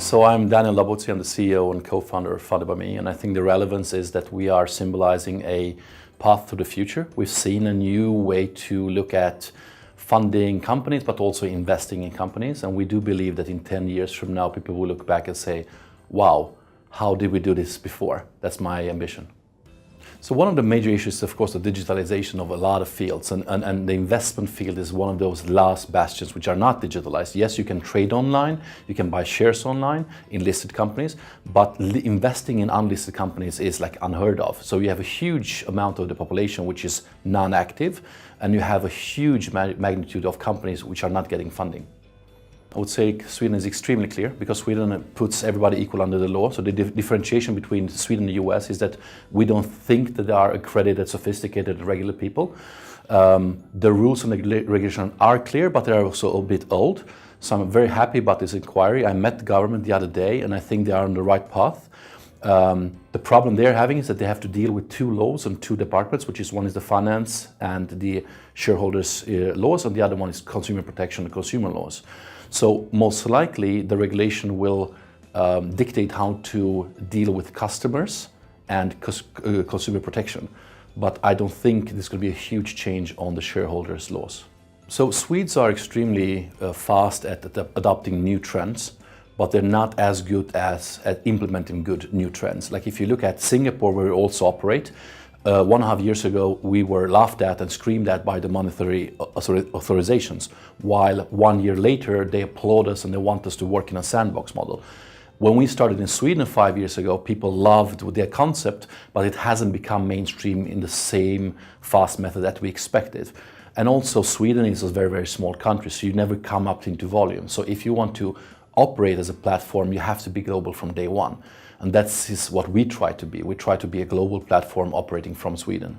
So I'm Daniel Daboczy, I'm the CEO and co-founder of Funded by Me, and I think the relevance is that we are symbolizing a path to the future. We've seen a new way to look at funding companies, but also investing in companies, and we do believe that in 10 years from now, people will look back and say, wow, how did we do this before? That's my ambition. So one of the major issues is, of course, the digitalization of a lot of fields, and the investment field is one of those last bastions which are not digitalized. Yes, you can trade online, you can buy shares online in listed companies, but investing in unlisted companies is like unheard of. So you have a huge amount of the population which is non-active, and you have a huge magnitude of companies which are not getting funding. I would say Sweden is extremely clear because Sweden puts everybody equal under the law. So the differentiation between Sweden and the US is that we don't think that they are accredited, sophisticated, regular people. The rules and the regulation are clear, but they're also a bit old. So I'm very happy about this inquiry. I met the government the other day and I think they are on the right path. The problem they're having is that they have to deal with two laws and two departments, which is one is the finance and the shareholders laws, and the other one is consumer protection and consumer laws. So most likely the regulation will dictate how to deal with customers and consumer protection. But I don't think there's going to be a huge change on the shareholders laws. So Swedes are extremely fast at adopting new trends, but they're not as good at implementing good new trends. Like if you look at Singapore, where we also operate, 1.5 years ago, we were laughed at and screamed at by the monetary authorizations, while 1 year later, they applaud us and they want us to work in a sandbox model. When we started in Sweden 5 years ago, people loved their concept, but it hasn't become mainstream in the same fast method that we expected. And also Sweden is a very, very small country, so you never come up into volume. So if you want to operate as a platform, you have to be global from day one. And that's what we try to be. We try to be a global platform operating from Sweden.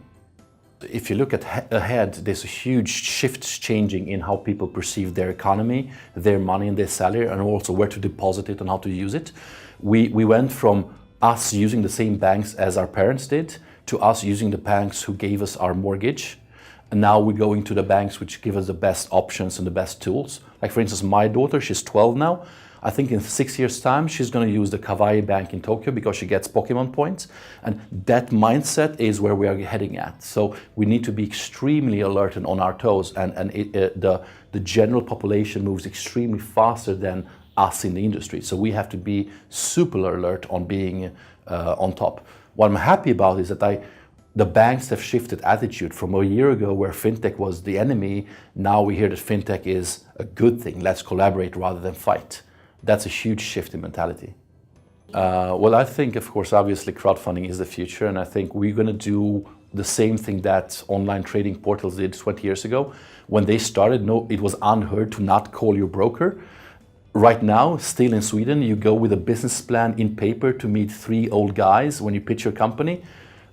If you look ahead, there's a huge shift changing in how people perceive their economy, their money and their salary, and also where to deposit it and how to use it. We went from us using the same banks as our parents did to us using the banks who gave us our mortgage. And now we're going to the banks which give us the best options and the best tools. Like for instance, my daughter, she's 12 now. I think in 6 years' time, she's going to use the Kawaii Bank in Tokyo because she gets Pokemon points. And that mindset is where we are heading at. So we need to be extremely alert and on our toes. And the general population moves extremely faster than us in the industry. So we have to be super alert on being on top. What I'm happy about is that the banks have shifted attitude from a year ago where fintech was the enemy. Now we hear that fintech is a good thing. Let's collaborate rather than fight. That's a huge shift in mentality. Well, I think, of course, obviously crowdfunding is the future, and I think we're going to do the same thing that online trading portals did 20 years ago. When they started, no, it was unheard to not call your broker. Right now, still in Sweden, you go with a business plan in paper to meet 3 old guys when you pitch your company.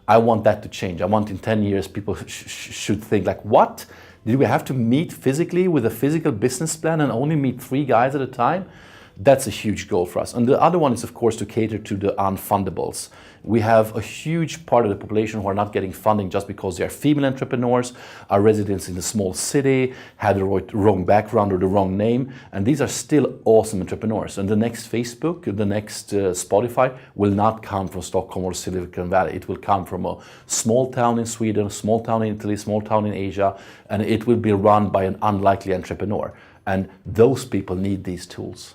I want that to change. I want in 10 years people should think like, what? Did we have to meet physically with a physical business plan and only meet 3 guys at a time? That's a huge goal for us. And the other one is, of course, to cater to the unfundables. We have a huge part of the population who are not getting funding just because they are female entrepreneurs, are residents in a small city, had the wrong background or the wrong name, and these are still awesome entrepreneurs. And the next Facebook, the next Spotify will not come from Stockholm or Silicon Valley. It will come from a small town in Sweden, a small town in Italy, small town in Asia, and it will be run by an unlikely entrepreneur. And those people need these tools.